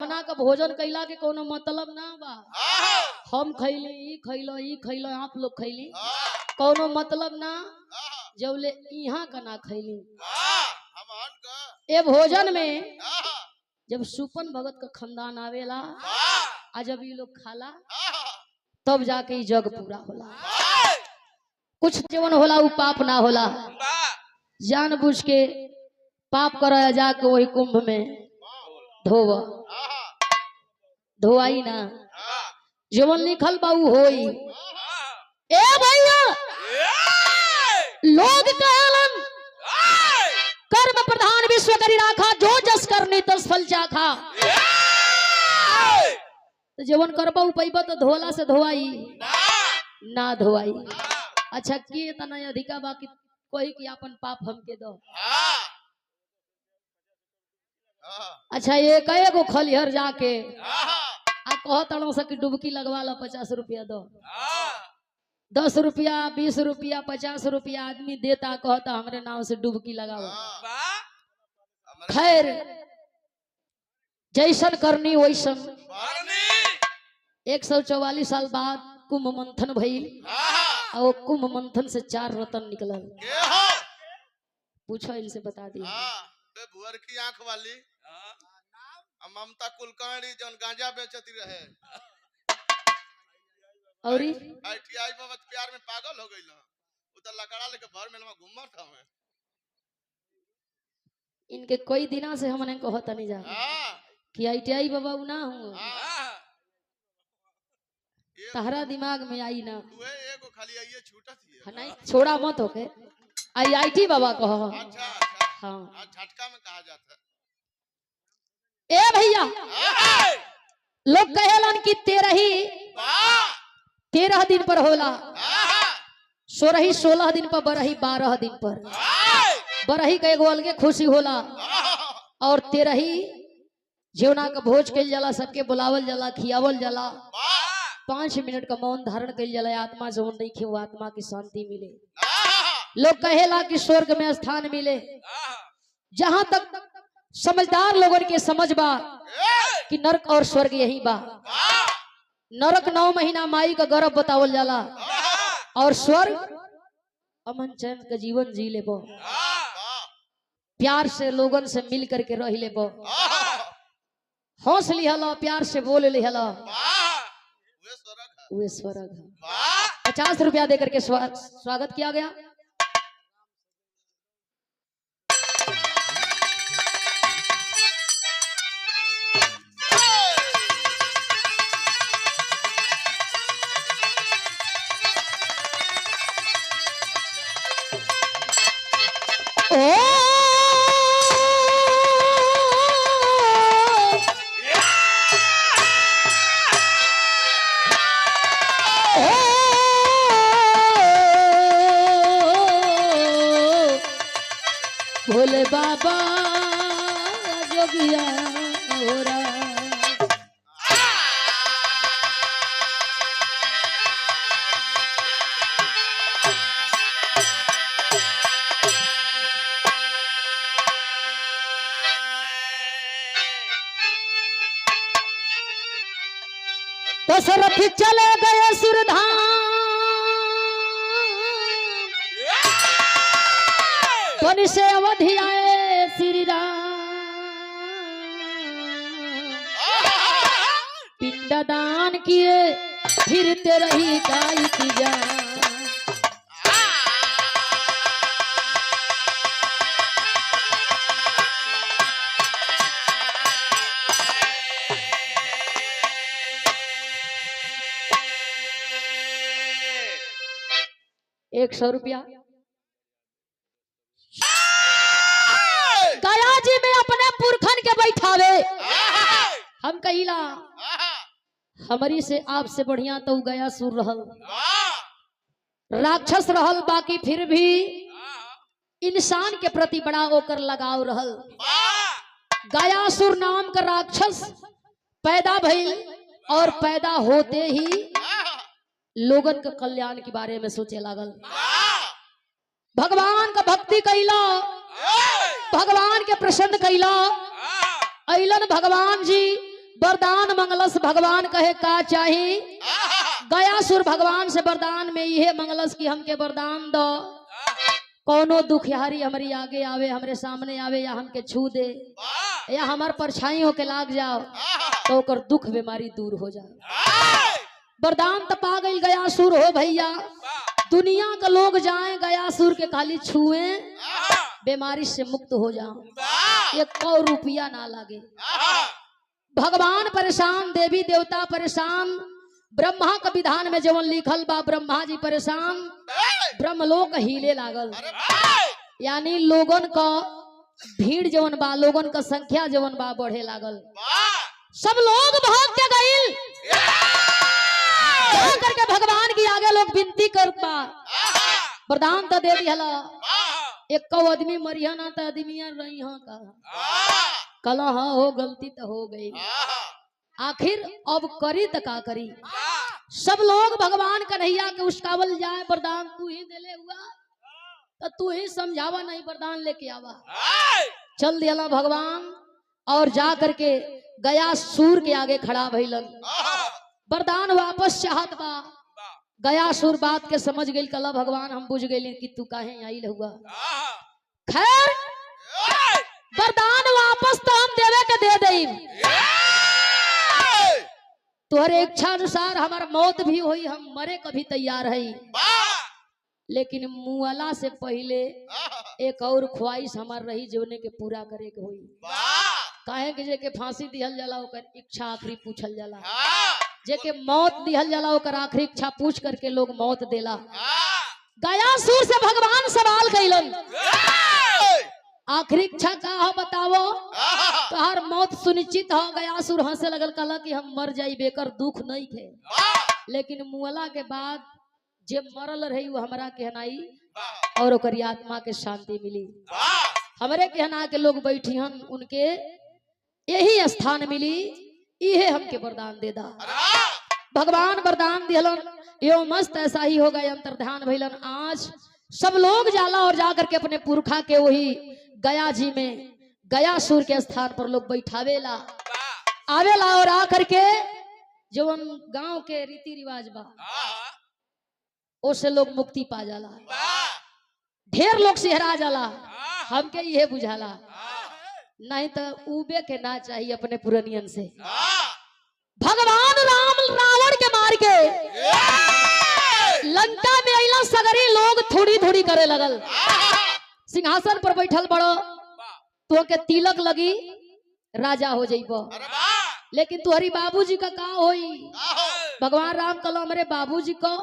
हमना का भोजन कैला के कोनो मतलब ना बा। हम खैली ई खैलो आप लोग खैली कोनो मतलब ना। जौले यहाँ का ना खैली ए भोजन में जब सुपन भगत का खानदान आवेला आ जब ये लोग खाला तब जाके ई जग पूरा होला। कुछ जीवन होला उ पाप ना होला। जानबूझ के पाप कर जाके वही कुंभ में धोव धोआई ना जीवन लिखल बा उ होई। ए भैया लोग कहलन कर्म प्रधान विश्व करी राखा जो जस करनी तस फल चाखा। तो जीवन करबा उपैबा तो धोला से धोआई ना धोआई। अच्छा के तना अधिका बाकी कोई की अपन पाप हमके दो। अच्छा ये कहे गो खलिहर जाके आ कहतड़ों से कि डुबकी लगवा लो 50 रुपया दो। 10 रुपया 20 रुपया 50 रुपया आदमी देता कहता हमरे नाम से डुबकी लगाओ। खैर जैसन करनी वैसन 144 साल बाद कुंभ मंथन भइल और कुंभ मंथन से 4 रतन निकलल। पूछो इनसे बता दी। भुअर की आंख वाली ममता कुलकर्णी जौन गांजा बेचती रहे औरी आईटीआई बाबत प्यार में पागल हो गइल उ त लकड़ा लेके भर में घूमत हवे। इनके कोई दिना से हमने कहत नहीं जा कि आईटीआई बाबा उ ना हूं। तहरा दिमाग में आई ना तू एगो खाली आइए छूटत ही नहीं छोड़ा मत होके आईआईटी बाबा कह। अच्छा हां झटका में कहा जाता है। ए भैया लोग कहेलन कि 13 दिन पर होला 16 दिन पर बरही 12 दिन पर बरही का एगो अलगे खुशी होला। और 13 जीवना का भोज कइल जाला सबके बुलावल जाला खियावल जाला 5 मिनट का मौन धारण कइल जाला। आत्मा जो नहीं खे वो आत्मा की शांति मिले। लोग कहेला कि स्वर्ग में स्थान मिले। जहां तक समझदार लोगों के समझ बा कि नरक और स्वर्ग यही बा। नरक 9 महीना माई का गर्भ बतावल जाला और स्वर्ग अमन चैन का जीवन जी ले बो प्यार से लोगन से मिल करके रह ले बो हौस लिहला प्यार से बोल लिहला वे स्वर्ग। 50 रुपया देकर के स्वागत किया गया। भोले बाबा जोगिया होरा दशरथ चले गए सुरधाम वन से अवधि आए श्री राम। पिंडदान किए फिरते रही गाय की जान। ₹100 गया जी में अपने पुरखन के बैठावे। हम कहिला हमारी से आपसे बढ़िया तो गया सुर रहल राक्षस रहल बाकी फिर भी इंसान के प्रति बड़ा ओकर लगाव रहल। गयासुर नाम का राक्षस पैदा भइल और पैदा होते ही लोगन के कल्याण के बारे में सोचे लागल। भगवान का भक्ति कैला भगवान के प्रसन्न कैला। अइलन भगवान जी वरदान मंगलस भगवान कहे का चाही। गयासुर भगवान से वरदान में यह मंगलस की हमके वरदान दो, कौनो दुखियारी हमारी आगे आवे, हमरे सामने आवे, या हमके छू दे, या हमार परछाई होके लाग जाओ तो ओकर दुख बीमारी दूर हो जाए। वरदान तो पा गई गयासुर हो भैया, दुनिया के लोग जाए गयासुर के खाली छुए, बीमारी से मुक्त हो जाओ, 1 रुपया ना लागे। भगवान परेशान, देवी देवता परेशान, ब्रह्मा का विधान में जवन लिखल बा, ब्रह्मा जी परेशान, ब्रह्मलोक हिले लागल। यानी लोगन का भीड़ जवन बा, लोगन का संख्या जवन बा बढ़े लागल। सब लोग भाग के गइल, जा करके भगवान की आगे लोग विनती करता, वरदान तो दे दिहला, 1 आदमी मरिया ना तो आदमिया रही का कला, हाँ हो गलती तो हो गई, आखिर अब करी तो का करी। सब लोग भगवान कन्हैया के उस्कावल जाए, वरदान तू ही देले हुआ तो तू ही समझावा, नहीं वरदान लेके आवा। चल दिया भगवान और जा करके गयासुर के आगे खड़ा भइलन, वरदान वापस चाहत बा। गयासुर बात के समझ गई, कला भगवान हम बुझ गए कि तू काहे आइल हुआ। खैर वरदान वापस तो हम देवे के दे देई, तुहरे इच्छा अनुसार हमार मौत भी हुई, हम मरे कभी तैयार है, लेकिन मुआला से पहले एक और ख्वाहिश हमार रही जोने के पूरा करे के हुई। काहे कि जेके फांसी दिहल जाला ओकर इच्छा आखिरी पूछल जाला, जेके मौत दिहल जाला ओकर आखिरी इच्छा पूछ करके लोग मौत देला। गयासुर से भगवान सवाल कइलन, आखिरी इच्छा का हो बतावो, तोहार मौत सुनिश्चित हो। गयासुर हंसे लगल, कहला कि हम मर जाई, बेकर दुख नहीं थे, लेकिन मुअला के बाद जे मरल रही वो हमरा कहनाई और ओकर आत्मा के शांति मिली। हमरे कहना के लोग बैठिहन, उनके यही स्थान मिली, इहे हमके वरदान दे दा। भगवान वरदान दिहलन, यो मस्त ऐसा ही हो गए, अंतर्ध्यान भइलन। आज सब लोग जाला और जाकर के अपने पुरखा के वही गया जी में, गयासुर के स्थान पर लोग बैठावेला, आवेला और आकर के जवन गांव के रीति रिवाज बा ओसे लोग मुक्ति पा जाला। ढेर लोग सिहरा जाला, हमके ये बुझाला, नहीं तो उबे के ना चाहिए अपने पुरनियन से। भगवान राम रावण के मार के लंका में अइला, सगरी लोग थोड़ी थोड़ी करे लगल। सिंहासन पर बैठल बड़ो, तो के तिलक लगी, राजा हो जाइबो, लेकिन तुहरी बाबूजी का का होई। भगवान राम कहलो हमरे बाबूजी को,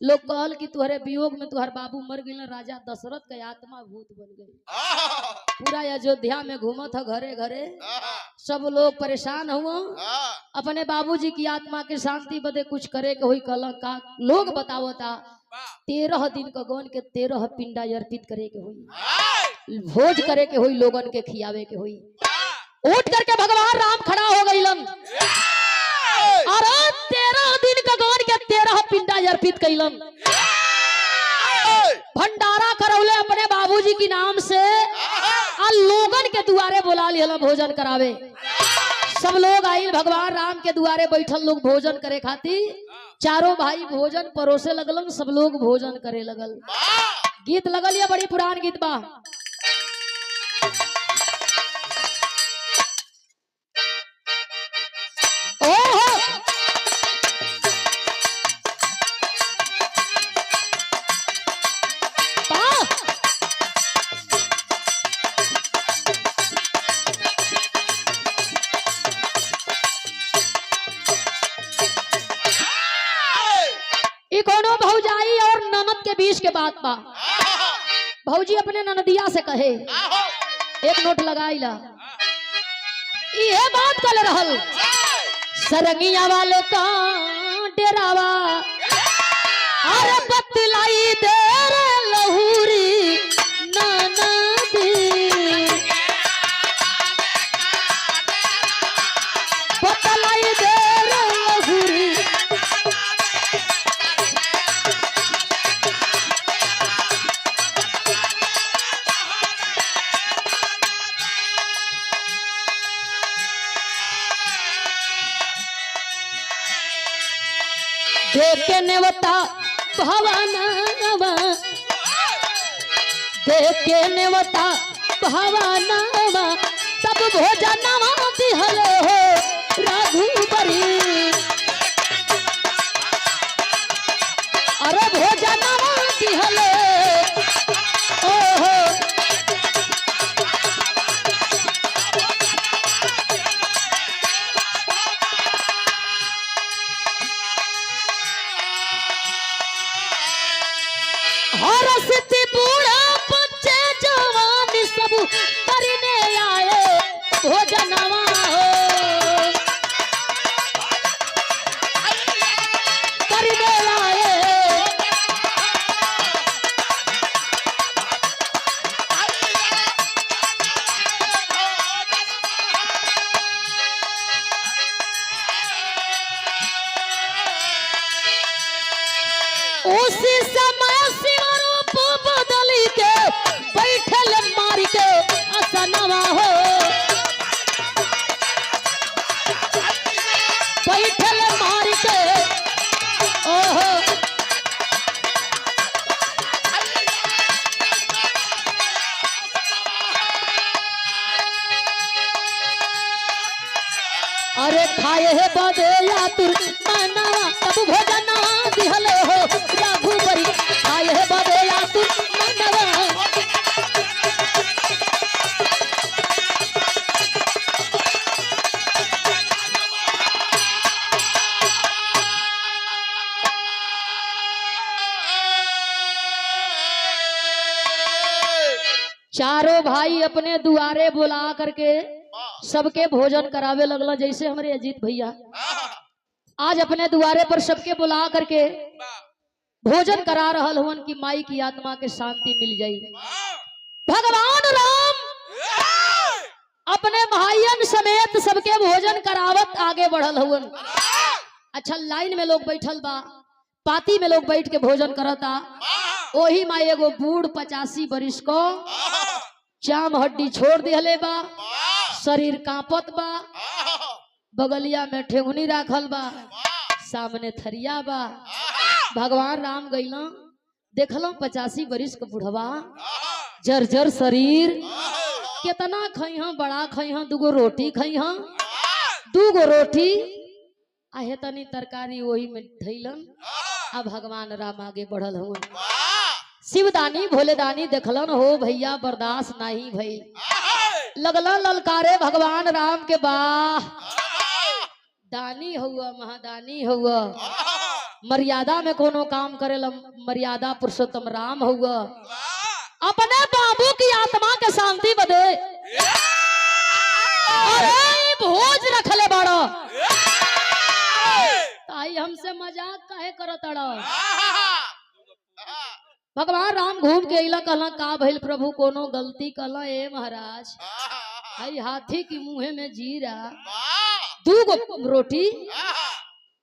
लोग कहल कि तुहरे वियोग में तुहर बाबू मर गए, राजा दशरथ के आत्मा भूत बन गई। पूरा अयोध्या में घूमत है घरे घरे, सब लोग परेशान हुआ, अपने बाबूजी की आत्मा की शांति बदे कुछ करे के हुई। कहला का लोग बतावता 13 दिन का गौन के 13 पिंडा अर्पित करे के हुई, भोज करे के हुई, लोगन के खियावे के हुई। उठ करके भगवान राम खड़ा हो गइलन, अरे 13 दिन का गौन के 13 पिंडा अर्पित कैलन, भंडारा करौले अपने बाबूजी की नाम से, और लोगन के दुआरे बुला लिया भोजन करावे। सब लोग आइल भगवान राम के दुआरे बैठल लोग भोजन करे खातिर, चारों भाई भोजन परोसे लगलन, सब लोग भोजन करे लगल। गीत लगल, या बड़ी पुरान गीत बा। कोनो भौजाई और ननद के बीच के बात बा। भौजी अपने ननदिया से कहे, एक नोट लगाईला, ये बात कल रहल, सरंगिया वाले का डेरावा, अरे बतलाई दे रे लहूरी ननदी, बतलाई दे रे लहूरी। देखे नेवता भवानवा, देखे नेवता भवानवा, तब भोजनवा दिहले हो रघुबरी। अरे भोजनवा दिहले ओहो। हरसित बूढ़ा बच्चे जवान सब करने आए भोजनवा हो, करने आए। उसी समय शिव रूप बदली के बैठल मारी के असनवा हो, बैठल मारी के ओहो। अरे खाए है बदेला तुर मनवा, तब भोजनवा दिहले हो रघुबरी। खाए है बदेला तुर मनवा, चारों भाई अपने दुआरे बुला करके सबके भोजन करावे लगला। जैसे हमारे अजीत भैया आज अपने द्वारे पर सबके बुला करके भोजन करा रहल हुन की माई की आत्मा के शांति मिल जाई। भगवान राम अपने भाइयन समेत सबके भोजन करावत आगे बढ़ल हुन। अच्छा लाइन में लोग बैठल बा, पाती में लोग बैठ के भोजन करता। वही माई एगो बूढ़ 85 बरिस को चाम हड्डी छोड़ दिहले बा, शरीर कांपत बा, बगलिया में ठेंगुनी राखल बा, सामने थरिया बा। भगवान राम गइला देखलो 85 बरिस के बुढ़वा, जर्जर शरीर, कितना खइहा, बड़ा खइहा, दूगो रोटी खइहा, दूगो रोटी आहे तनी तरकारी वही में धैलन। अब भगवान राम आगे बढ़ल हुआ। शिवदानी भोलेदानी देखलन हो भैया बर्दाश्त नहीं भई, लगला ललकारे भगवान राम के वाह दानी हुआ, महादानी हुआ, मर्यादा में कोनो काम करेला मर्यादा पुरुषोत्तम राम हुआ। अपने बाबू की आत्मा के शांति बदे अरे भोज रखले बड़ो, ताई हमसे मजाक काहे करत अड़ो। भगवान राम घूम के अइला, कहला का भइल प्रभु कोनो गलती कहला। ए महाराज आई हाथी की मुंह में जीरा, दूगो रोटी,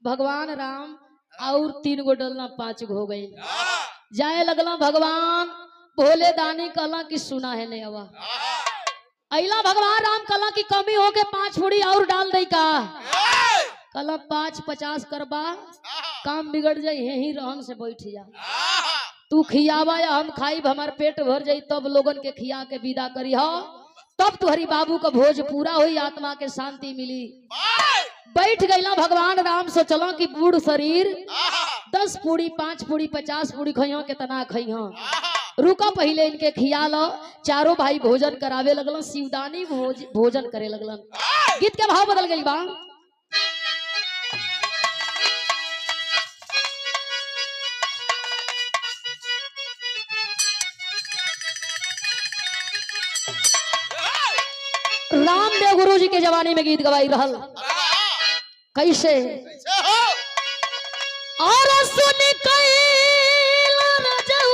भगवान राम और 3 गो डलना 5 गो हो गई। जाए लगला भगवान भोले दानी कहला कि सुना है ने अवा अइला। भगवान राम कहला कि कमी हो के 5 पूड़ी और डाल दई का। कहला 5 50 करबा काम बिगड़ जाई, यही रहन से बैठ जा। तू खियावा या हम खाइब, हमार पेट भर जाई तब लोगन के खिया के विदा करी हो, तब तुहरी बाबू का भोज पूरा हुई, आत्मा के शांति मिली। बैठ गईला भगवान राम से चलो कि बूढ़ शरीर 10 पूड़ी 5 पूड़ी 50 पूड़ी खइयो, कितना खइयो, रुका पहले इनके खिया लो। चारों भाई भोजन करावे लगलन, शिवदानी भोजन करे लगलन। गीत के भाव बदल गई बा। रामदेव गुरु जी के जवानी में गीत गवाई रहल कैसे। और सुन कैला रजऊ,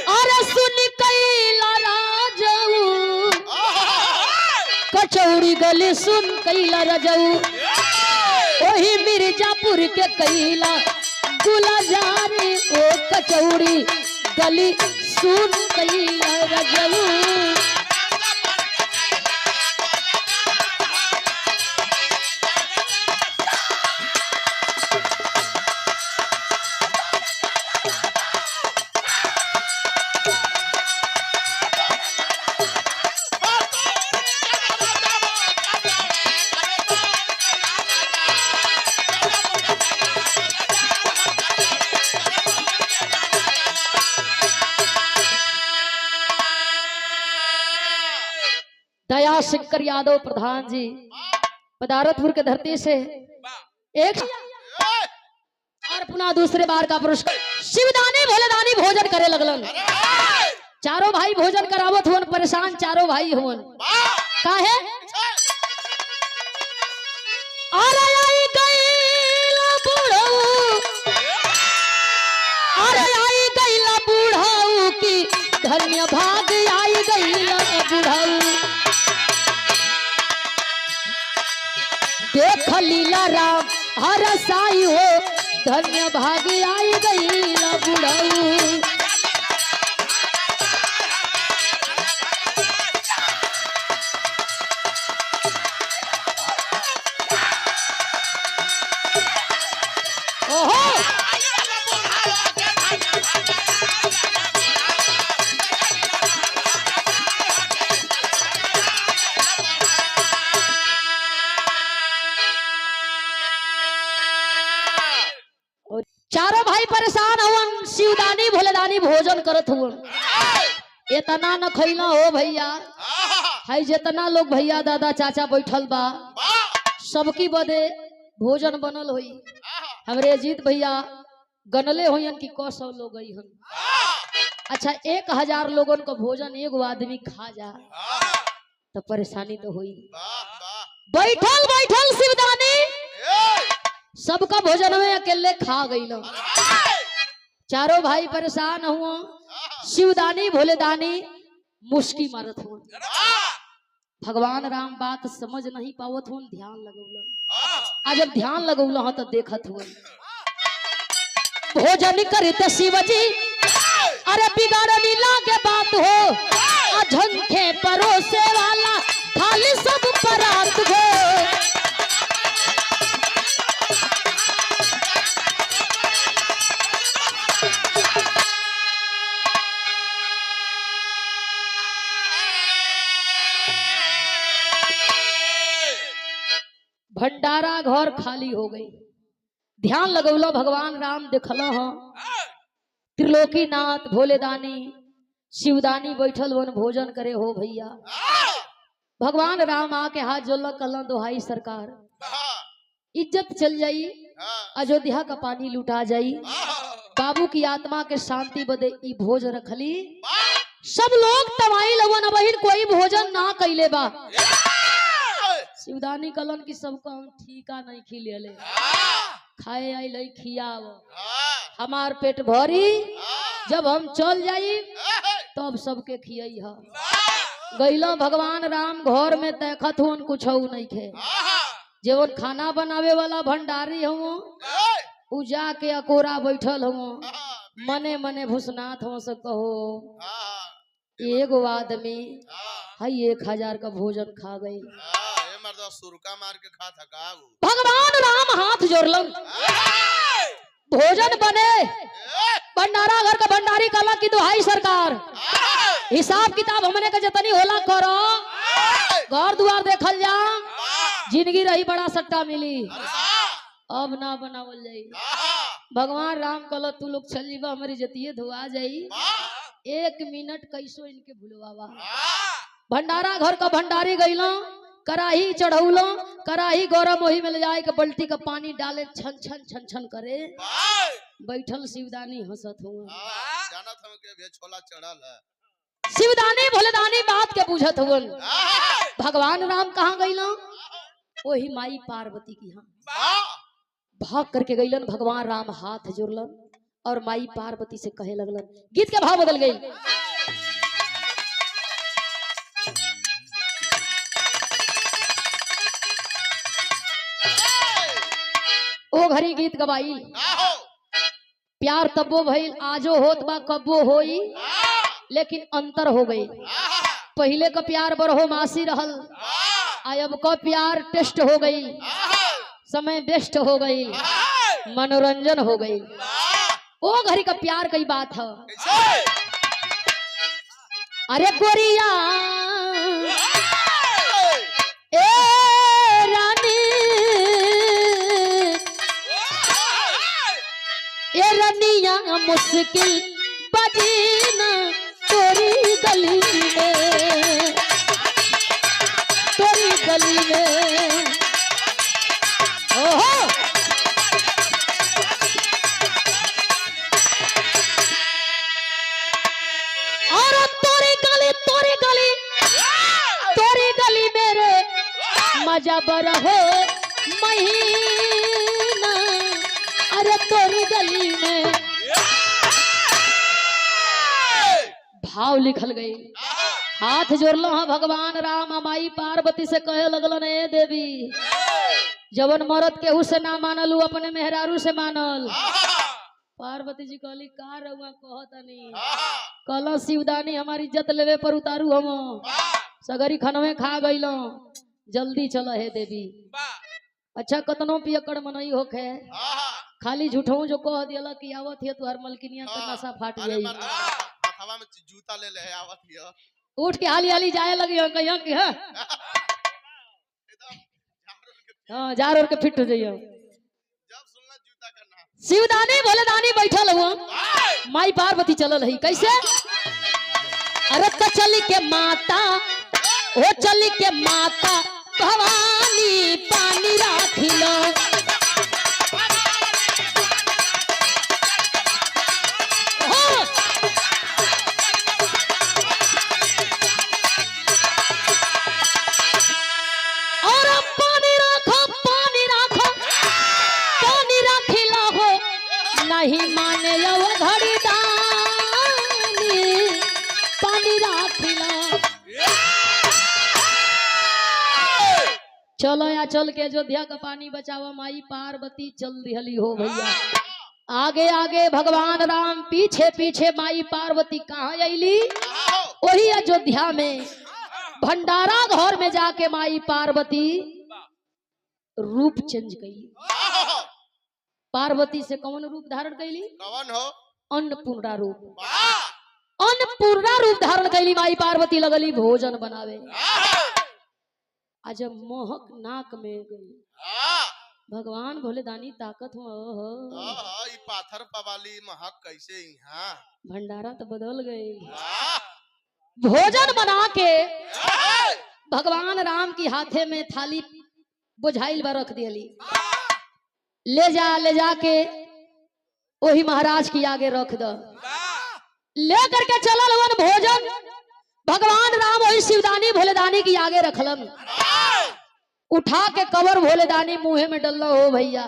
और सुन कैला राजऊ, कचौड़ी गली सुन कैला रजऊ, वही मिर्जापुर के कैला गुलाजारी, ओ कचौड़ी गली सुन कैला रजऊ। दया शंकर यादव प्रधान जी पदारतपुर के धरती से एक और पुनः दूसरे बार का पुरस्कार शिवदानी भोलेदानी भोजन करे लगलन। चारों भाई भोजन करावत हुन, परेशान चारों भाई हुन काहे अरे आई गईला बूढ़ऊ, अरे आई गईला बूढ़ऊ की धन्य भाग आई गईला बूढ़ऊ। देख लीला राम हर साई हो धन्य भाग आई गईला बूढ़ऊ। चारों भाई परेशान हुवन, शिवदानी भोलेदानी भोजन करत हुवन। इतना न खैला हो भैया, है जितना लोग भैया दादा चाचा बैठल बा सबकी बदे भोजन बनल हुई। हमरे अजीत भैया गनले हुई कि 100 लोग गई हन। अच्छा 1000 लोगन का भोजन एगो आदमी खा जा तो परेशानी तो हुई। बैठल बैठल शिवदानी सबका भोजन में अकेले खा गई। चारों भाई परेशान हुआ, शिवदानी भोलेदानी मुस्की मारत हुआ। भगवान राम बात समझ नहीं पावत हुआ, ध्यान लगौलन। आज जब ध्यान लगौल तो देखत हुआ भोजन करते शिवजी अरे बिगाड़नी लागे बात हो, झंखे परोसे वाला थाली सब परात हो। भंडारा घर खाली हो गई। ध्यान लगौलो भगवान राम देखल त्रिलोकीनाथ भोलेदानी शिवदानी बैठल वन भोजन करे हो भैया। भगवान राम आके हाथ जोड़ल कल दोहाई सरकार इज्जत चल जाई, अयोध्या का पानी लुटा जाई, बाबू की आत्मा के शांति बदे ई भोज रखली। सब लोग तवाई लगन बहिन कोई भोजन ना कैले बा। शिवदानी कलन की सबको हम ठीका नहीं खिले खाए आई लई खियाव हमार पेट भरी, जब हम चल जाई तब सबके खियाई है। गईलो भगवान राम घर में देखत हुन कुछ नहीं खे। जेवन खाना बनावे वाला भंडारी हूँ उ जाके अकोरा बैठल हूँ, मने मने भुसनाथ हो से कहो एगो आदमी है 1000 का भोजन खा गई। सुरका मार के खा था। भगवान राम हाथ जोड़लन, भोजन बने। भंडारा घर का भंडारी कला की दुहाई सरकार, हिसाब किताब हमने के जतनी होला करो, घर दुआर देखल जा, जिंदगी रही बड़ा सट्टा मिली, अब ना बनावल जाई। भगवान राम कल तू लोग चल जीवा हमारी जतिये धुआ जाई, 1 मिनट कैसो इनके भूलवावा। भंडारा घर का भंडारी गईलो, कराही चढ़ौलो, कराही गरम वही में ले जाए के बल्टी का पानी डाले, छन छन छन छन करे। बैठल शिवदानी हंसत हुआ, जानत हम के भी छोला चढ़ल है। शिवदानी भोलेदानी बात के पूछत हुआ। भगवान राम कहाँ गईलो? वही माई पार्वती की यहाँ भाग करके गईलन। भगवान राम हाथ जोड़लन और माई पार्वती से कहे लगलन। गीत के भाव बदल गई। ओ घरी गीत गवाई, प्यार तब्बो भइल आजो होत बा कब्बो होई, लेकिन अंतर हो गई। पहले का प्यार बरहो मासी रहल, अब का प्यार टेस्ट हो गई, समय बेस्ट हो गई, मनोरंजन हो गई। ओ घड़ी का प्यार कई बात है। अरे गोरिया ए रानी ए रनिया मुश्किल बजी न तोरी गली में। गली में। ओहो और तोरी गली मेरे मजा बरहो महीना। अरे तोरी गली में भाव लिखल गई। हाथ जोड़लो हाँ भगवान राम माई पार्वती से कहे लगलन ए देवी जवन मरद केहू से ना मानलू अपने मेहरारू से मानल। पार्वती जी कहली का रउआ कहतनी कहलो शिवदानी हमारी इज्जत लेवे पर उतारू हम सगरी खनवे खा गईलो जल्दी चलो हे देवी। अच्छा कतनो पियकड़ मनई होखे खाली झूठों जो कह दिया कि आवत है तुहार मलकिनिया तो नशा फाट गई। हवा में जूता ले ले आवत हिया उठ के हाली हाली जाए लगी हो कहियो कि हां जार और के फिट हो जाइयो। जब सुनला जूता करना शिवदानी भोलेदानी बैठल हुआ माई पार्वती चलल है कैसे। अरे तो चली के माता ओ चली के माता भवानी पानी राखिलो। नहीं माने घड़ी दानी पानी राखिला। चलो या चल के अयोध्या का पानी बचावा माई पार्वती चल दिहली हो भैया। आगे आगे भगवान राम पीछे पीछे माई पार्वती कहाँ अली वही अयोध्या में भंडारा घर में जाके माई पार्वती रूप चेंज कई। पार्वती से कौन रूप धारण कैली कौन हो अन्नपूर्णा रूप। अन्नपूर्णा रूप धारण कैली माई पार्वती लगली भोजन बनावे। आज मोहक नाक में गई भगवान भोलेदानी ताकत हो ई पाथर पवाली महक कैसे यहाँ भंडारा तो बदल गई। भोजन बना के भगवान राम की हाथे में थाली बुझाइल बा रख दियली। ले जा के वही महाराज की आगे रख दो। ले करके चलल वन भोजन भगवान राम वही शिवदानी भोलेदानी की आगे रखलन। उठा के कवर भोलेदानी मुंह में डल्लो हो भैया।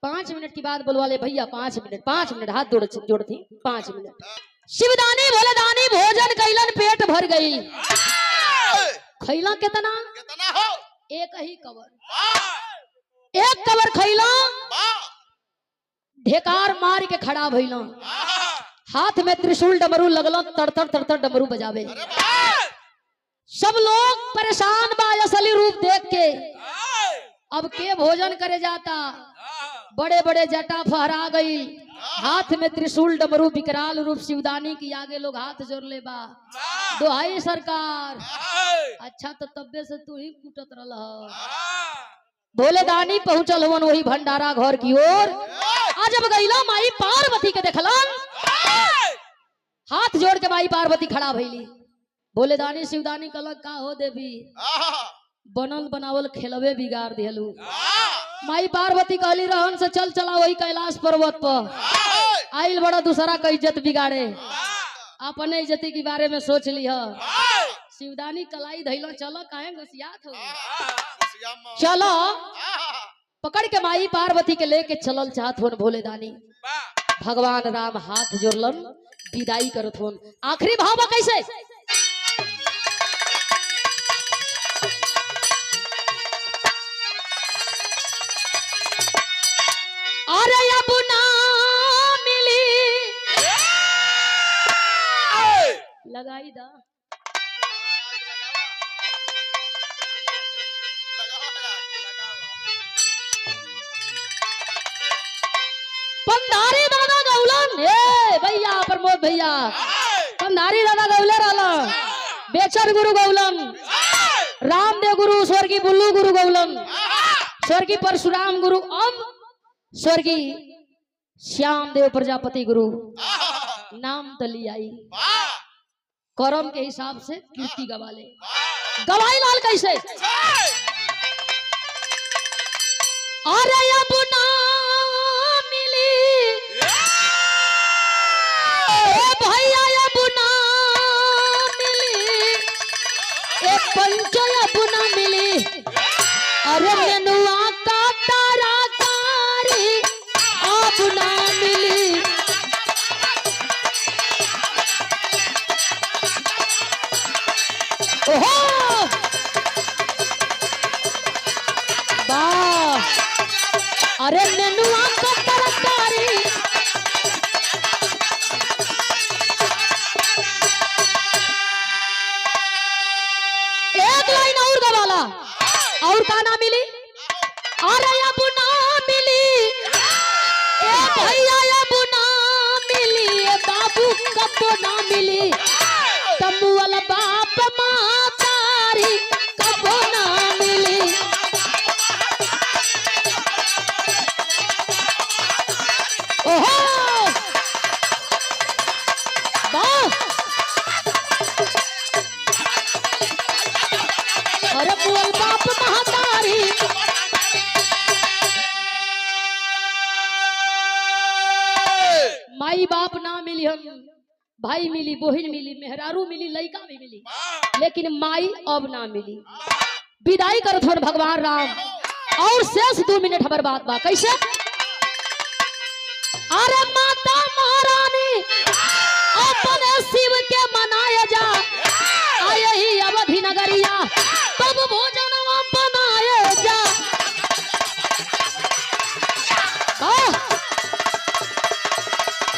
5 मिनट की बात बोलवा ले भैया 5 मिनट हाथ जोड़ती 5 मिनट। शिवदानी भोलेदानी भोजन कैलन पेट भर गई। खैला कितना हो एक ही कवर एक कवर खैला ढेकार मार के खड़ा भइला। हाथ में त्रिशूल डमरू लगल तड़तड़ डमरू बजावे। सब लोग परेशान बा असली रूप देख के। अब के भोजन करे जाता बड़े बड़े जटा फहरा गई। हाथ में त्रिशूल डमरू विकराल रूप शिवदानी की आगे लोग हाथ जोड़ ले बा। दोहाई सरकार अच्छा तो तब्बे से तू ही कूटत रहा। भोलेदानी पहुंचल हुवन वही भंडारा घर की ओर। आज जब गईला माई पार्वती के देखलन हाथ जोड़ के माई पार्वती खड़ा भइली। भोलेदानी शिवदानी कहलक का हो देवी बनल बनावल खेलवे बिगाड़ दिहलू। माई पार्वती कहली रहन से चल चला वही कैलाश पर्वत पर आइल बड़ा दूसरा का इज्जत बिगाड़े अपने इज्जती के बारे में सोच ली है। शिवदानी कलाई धैलो चलो काहे घसियात हो चलो पकड़ के माई पार्वती के लेके चलल चाहत होन भोलेदानी। भगवान राम हाथ जोड़लन विदाई करत होन। आखिरी भाव कैसे अरे अब ना मिली लगाई दा पंधारी दादा गौलन भैया प्रमोद भैया पंधारी दादा गौले रहला। बेचर गुरु गौलन रामदेव गुरु स्वर्गीय बुल्लू गुरु गौलन स्वर्गीय परशुराम गुरु अब स्वर्गीय श्याम देव प्रजापति गुरु नाम तली आई। कर्म के हिसाब से कीर्ति गवाले गवाई लाल कैसे अरे अब ना मिली ए भैया अब ना मिली ए पंचो अब ना मिली अरे नेनुआ का तरकारी अब ना मिली ओहो वाह अरे नेनुआ का तरकारी एक लाइन और गवाला और का ना मिली अरे अब ना मिली ए भैया अब ना मिली ए बाबू कब ना मिली तमुअल बाप मातारी कब ना मिली ओहो वाह अरे मुअल बाप महतारी माई बाप ना मिली हम भाई मिली बहन मिली मेहरारू मिली लड़का भी मिली लेकिन माई अब ना मिली विदाई करत हन भगवान राम और शेष 2 मिनट हमार बात बा कैसे अरे माता महारानी अपने शिव के मनाए जा आए ही अवधि नगरिया तब भोजन बनाए जा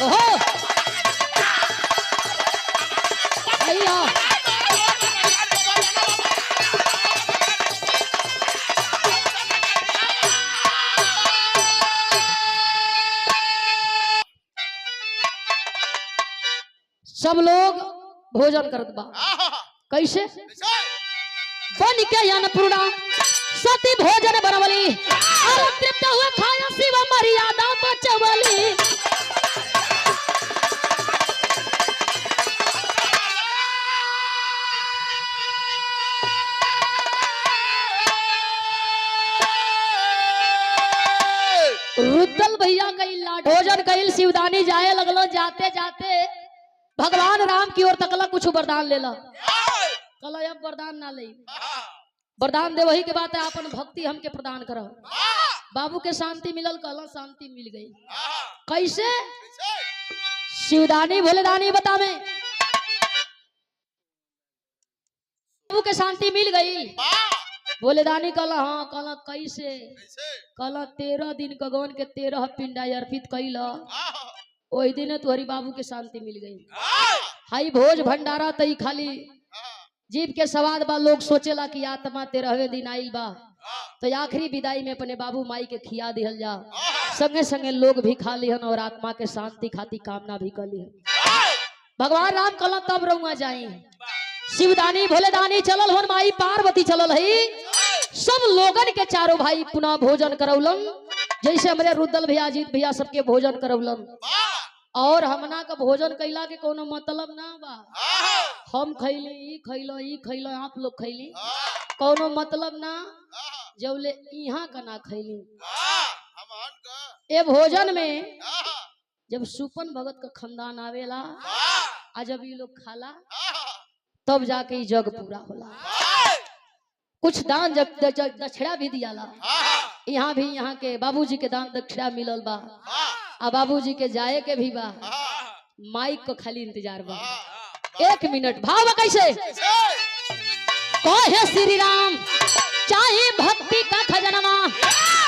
ओहो भैया सब लोग भोजन करत बा कैसे बन के अन्नपूर्णा सती भोजन बनवली और तृप्त हुए खाया शिव मर्यादा बचवली रुद्दल भैया कई लाड भोजन कईल शिवदानी जाए लगलो जाते जाते भगवान राम की ओर तकला कुछ वरदान लेला कल अब वरदान ना ले वरदान दे वही के बात है अपन भक्ति हमके प्रदान करो बाबू के शांति मिलल कल शांति मिल गई कैसे शिवदानी भोलेदानी बतावे बाबू के शांति मिल गई भोलेदानी कल हाँ कल कैसे कल 13 दिन गगन के 13 पिंडा अर्पित कैल वही दिन तोहरी बाबू के शांति मिल गई हाई भोज भंडारा तई खाली जीव के सवाद बा लोग सोचेला कि आत्मा 13वें दिन आइल बा तो आखिरी विदाई में अपने बाबू माई के खिया दिहल जा संगे संगे लोग भी खा लिहन और आत्मा के शांति खाती कामना भी कर लिहन भगवान राम कल तब रहुआ जाई शिवदानी भोलेदानी चलल हन माई पार्वती चलल है सब लोगन के चारों भाई पुनः भोजन करौलन जैसे हमारे रुद्दल भैया अजीत भैया सबके भोजन करौलन और हमना का भोजन कैला के कोनो मतलब ना बा हम खैली ई खैलो आप लोग खैली कोनो मतलब ना जौले यहाँ का ना खैली ए भोजन में जब सुपन भगत का खानदान आवेला आ जब ये लोग खाला तब जाके जग पूरा होला कुछ दान दक्षिणा भी दियाला यहाँ भी यहाँ के बाबूजी के दान दक्षिणा मिलल बा आ बाबूजी के जाए के भी बा माइक को खाली इंतजार बा 1 मिनट भाव कैसे कहे श्री राम चाहे भक्ति का खजनवा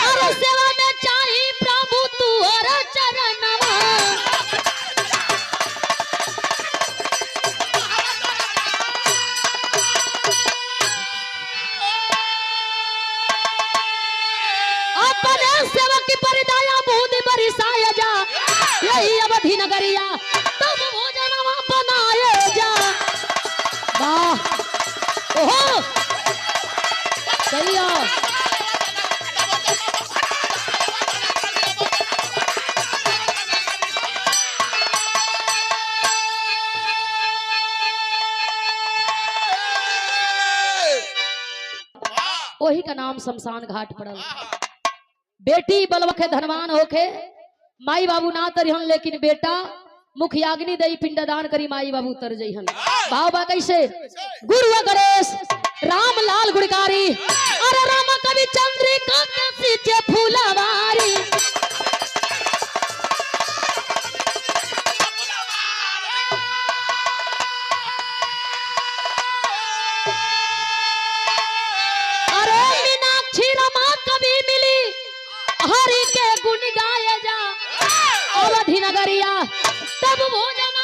और सेवा में चाहे प्रभु तुअर चरणवा अपने सेवक की परिदाया बूंद बरसाया जा यही अवधि नगरिया तब भोजनवा बनाए जा वाह ओहो सैया वही का नाम शमशान घाट पड़ल बेटी बलवा के धनवान होके माई बाबू ना तरिहन, लेकिन बेटा मुखियाग्नि दई पिंडदान करी माई बाबू तर जइहन। भाव बा कैसे? गुरु गणेश राम लाल गुणकारी, अरे राम कवि चंद्रिका के सींचे फूलवारी। अरे मीनाक्षी रमा कभी मिली, हरि के गुण गाए जा, अवधि नगरिया तब भोजन